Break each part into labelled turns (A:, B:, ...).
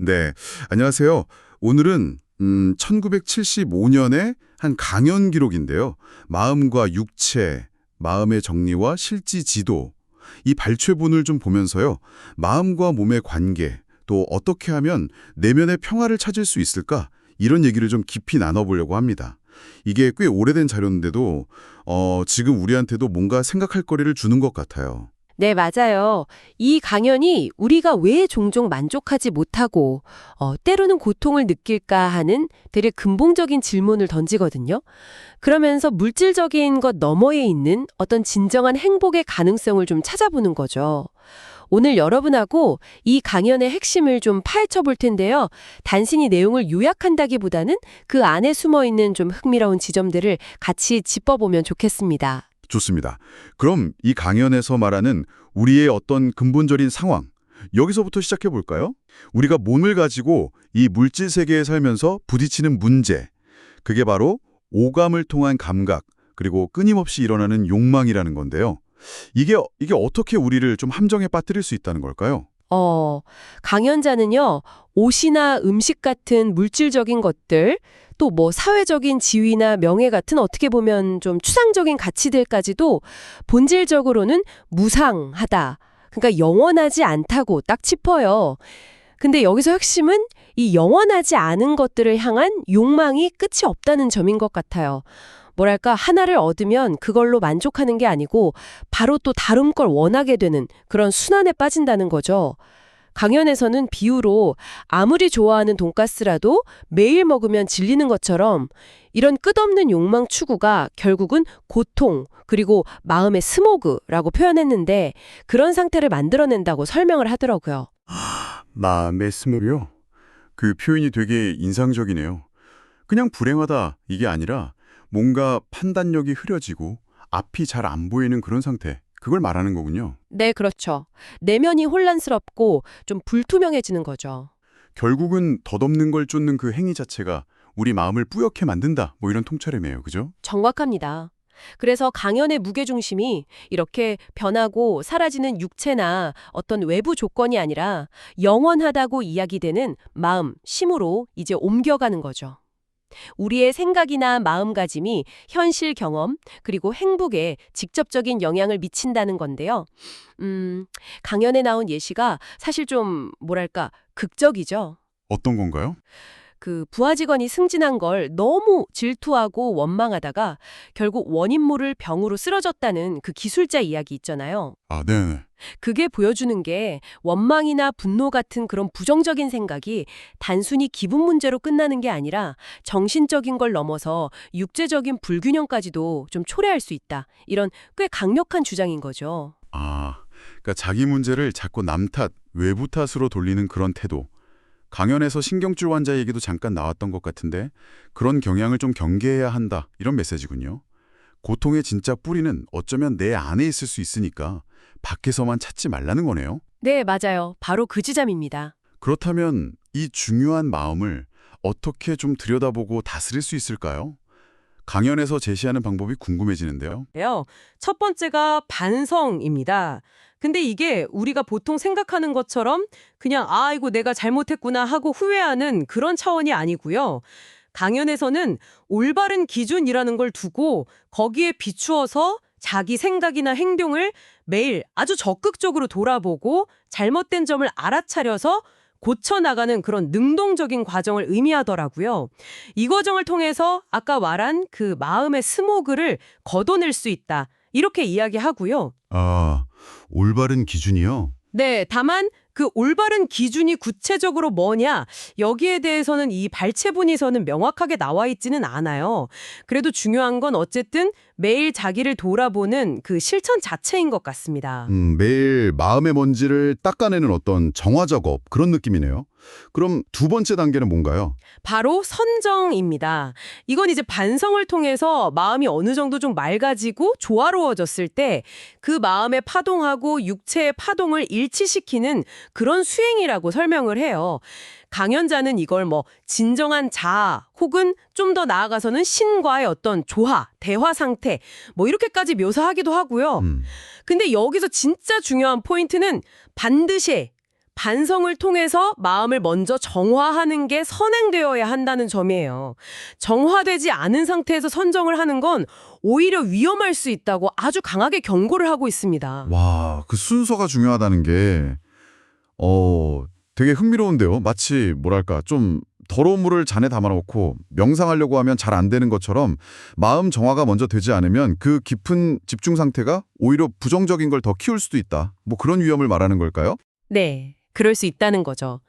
A: 네, 안녕하세요. 오늘은 1975년의 한 강연 기록인데요. 마음과 육체, 마음의 정리와 실지 지도, 이 발췌본을 좀 보면서요. 마음과 몸의 관계, 또 어떻게 하면 내면의 평화를 찾을 수 있을까? 이런 얘기를 좀 깊이 나눠보려고 합니다. 이게 꽤 오래된 자료인데도 지금 우리한테도 뭔가 생각할 거리를 주는 것 같아요.
B: 네, 맞아요. 이 강연이 우리가 왜 종종 만족하지 못하고 때로는 고통을 느낄까 하는 되게 근본적인 질문을 던지거든요. 그러면서 물질적인 것 너머에 있는 어떤 진정한 행복의 가능성을 좀 찾아보는 거죠. 오늘 여러분하고 이 강연의 핵심을 좀 파헤쳐 볼 텐데요. 단순히 내용을 요약한다기보다는 그 안에 숨어 있는 좀 흥미로운 지점들을 같이 짚어보면 좋겠습니다.
A: 좋습니다. 그럼 이 강연에서 말하는 우리의 어떤 근본적인 상황, 여기서부터 시작해 볼까요? 우리가 몸을 가지고 이 물질 세계에 살면서 부딪히는 문제, 그게 바로 오감을 통한 감각, 그리고 끊임없이 일어나는 욕망이라는 건데요. 이게 어떻게 우리를 좀 함정에 빠뜨릴 수 있다는 걸까요?
B: 강연자는요, 옷이나 음식 같은 물질적인 것들, 또 뭐 사회적인 지위나 명예 같은 어떻게 보면 좀 추상적인 가치들까지도 본질적으로는 무상하다. 그러니까 영원하지 않다고 딱 짚어요. 근데 여기서 핵심은 이 영원하지 않은 것들을 향한 욕망이 끝이 없다는 점인 것 같아요. 뭐랄까, 하나를 얻으면 그걸로 만족하는 게 아니고 바로 또 다른 걸 원하게 되는 그런 순환에 빠진다는 거죠. 강연에서는 비유로 아무리 좋아하는 돈가스라도 매일 먹으면 질리는 것처럼 이런 끝없는 욕망 추구가 결국은 고통, 그리고 마음의 스모그라고 표현했는데 그런 상태를 만들어낸다고 설명을 하더라고요.
A: 마음의 스물이요? 그 표현이 되게 인상적이네요. 그냥 불행하다 이게 아니라 뭔가 판단력이 흐려지고 앞이 잘 안 보이는 그런 상태, 그걸 말하는 거군요.
B: 네, 그렇죠. 내면이 혼란스럽고 좀 불투명해지는 거죠.
A: 결국은 덧없는 걸 쫓는 그 행위 자체가 우리 마음을 뿌옇게 만든다, 뭐 이런 통찰이네요. 그죠?
B: 정확합니다. 그래서 강연의 무게중심이 이렇게 변하고 사라지는 육체나 어떤 외부 조건이 아니라 영원하다고 이야기되는 마음, 심으로 이제 옮겨가는 거죠. 우리의 생각이나 마음가짐이 현실 경험, 그리고 행복에 직접적인 영향을 미친다는 건데요. 강연에 나온 예시가 사실 좀 뭐랄까 극적이죠.
A: 어떤 건가요?
B: 그 부하 직원이 승진한 걸 너무 질투하고 원망하다가 결국 원인 모를 병으로 쓰러졌다는 그 기술자 이야기 있잖아요.
A: 아, 네네.
B: 그게 보여주는 게 원망이나 분노 같은 그런 부정적인 생각이 단순히 기분 문제로 끝나는 게 아니라 정신적인 걸 넘어서 육체적인 불균형까지도 좀 초래할 수 있다. 이런 꽤 강력한 주장인 거죠.
A: 아, 그러니까 자기 문제를 자꾸 남 탓, 외부 탓으로 돌리는 그런 태도. 강연에서 신경줄 환자 얘기도 잠깐 나왔던 것 같은데 그런 경향을 좀 경계해야 한다, 이런 메시지군요. 고통의 진짜 뿌리는 어쩌면 내 안에 있을 수 있으니까 밖에서만 찾지 말라는 거네요.
B: 네, 맞아요. 바로 그 지점입니다.
A: 그렇다면 이 중요한 마음을 어떻게 좀 들여다보고 다스릴 수 있을까요? 강연에서 제시하는 방법이 궁금해지는데요.
C: 요. 첫 번째가 반성입니다. 근데 이게 우리가 보통 생각하는 것처럼 그냥 이거 내가 잘못했구나 하고 후회하는 그런 차원이 아니고요. 강연에서는 올바른 기준이라는 걸 두고 거기에 비추어서 자기 생각이나 행동을 매일 아주 적극적으로 돌아보고 잘못된 점을 알아차려서 고쳐나가는 그런 능동적인 과정을 의미하더라고요. 이 과정을 통해서 아까 말한 그 마음의 스모그를 걷어낼 수 있다. 이렇게 이야기하고요.
A: 아, 올바른 기준이요?
C: 네, 다만 그 올바른 기준이 구체적으로 뭐냐, 여기에 대해서는 이 발췌본에서는 명확하게 나와 있지는 않아요. 그래도 중요한 건 어쨌든 매일 자기를 돌아보는 그 실천 자체인 것 같습니다.
A: 매일 마음의 먼지를 닦아내는 어떤 정화 작업, 그런 느낌이네요. 그럼 두 번째 단계는 뭔가요?
C: 바로 선정입니다. 이건 이제 반성을 통해서 마음이 어느 정도 좀 맑아지고 조화로워졌을 때 그 마음의 파동하고 육체의 파동을 일치시키는 그런 수행이라고 설명을 해요. 강연자는 이걸 뭐 진정한 자아 혹은 좀 더 나아가서는 신과의 어떤 조화, 대화 상태 뭐 이렇게까지 묘사하기도 하고요. 근데 여기서 진짜 중요한 포인트는 반드시 반성을 통해서 마음을 먼저 정화하는 게 선행되어야 한다는 점이에요. 정화되지 않은 상태에서 선정을 하는 건 오히려 위험할 수 있다고 아주 강하게 경고를 하고 있습니다.
A: 와, 그 순서가 중요하다는 게, 되게 흥미로운데요. 마치, 뭐랄까, 좀 더러운 물을 잔에 담아놓고 명상하려고 하면 잘 안 되는 것처럼 마음 정화가 먼저 되지 않으면 그 깊은 집중 상태가 오히려 부정적인 걸 더 키울 수도 있다. 뭐 그런 위험을 말하는 걸까요?
B: 네, 그럴 수 있다는 거죠.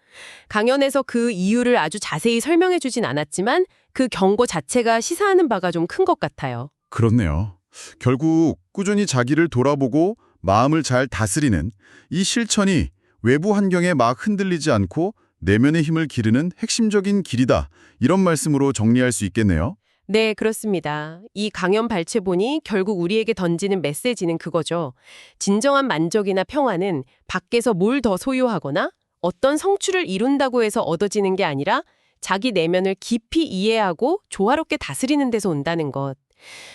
B: 강연에서 그 이유를 아주 자세히 설명해 주진 않았지만 그 경고 자체가 시사하는 바가 좀 큰 것 같아요.
A: 그렇네요. 결국 꾸준히 자기를 돌아보고 마음을 잘 다스리는 이 실천이 외부 환경에 막 흔들리지 않고 내면의 힘을 기르는 핵심적인 길이다. 이런 말씀으로 정리할 수 있겠네요.
B: 네, 그렇습니다. 이 강연 발췌본이 결국 우리에게 던지는 메시지는 그거죠. 진정한 만족이나 평화는 밖에서 뭘 더 소유하거나 어떤 성취를 이룬다고 해서 얻어지는 게 아니라 자기 내면을 깊이 이해하고 조화롭게 다스리는 데서 온다는 것.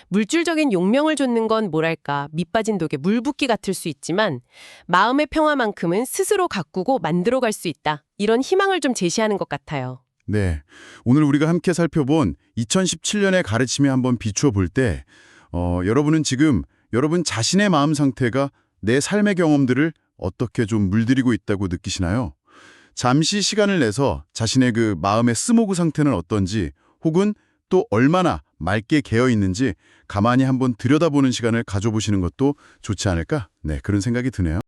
B: 물질적인 용명을 좇는 건 뭐랄까 밑 빠진 독에 물 붓기 같을 수 있지만 마음의 평화만큼은 스스로 가꾸고 만들어갈 수 있다. 이런 희망을 좀 제시하는 것 같아요.
A: 네, 오늘 우리가 함께 살펴본 2017년의 가르침에 한번 비추어 볼 때 여러분은 지금 여러분 자신의 마음 상태가 내 삶의 경험들을 어떻게 좀 물들이고 있다고 느끼시나요? 잠시 시간을 내서 자신의 그 마음의 스모그 상태는 어떤지 혹은 또 얼마나 맑게 개어 있는지 가만히 한번 들여다보는 시간을 가져보시는 것도 좋지 않을까? 네, 그런 생각이 드네요.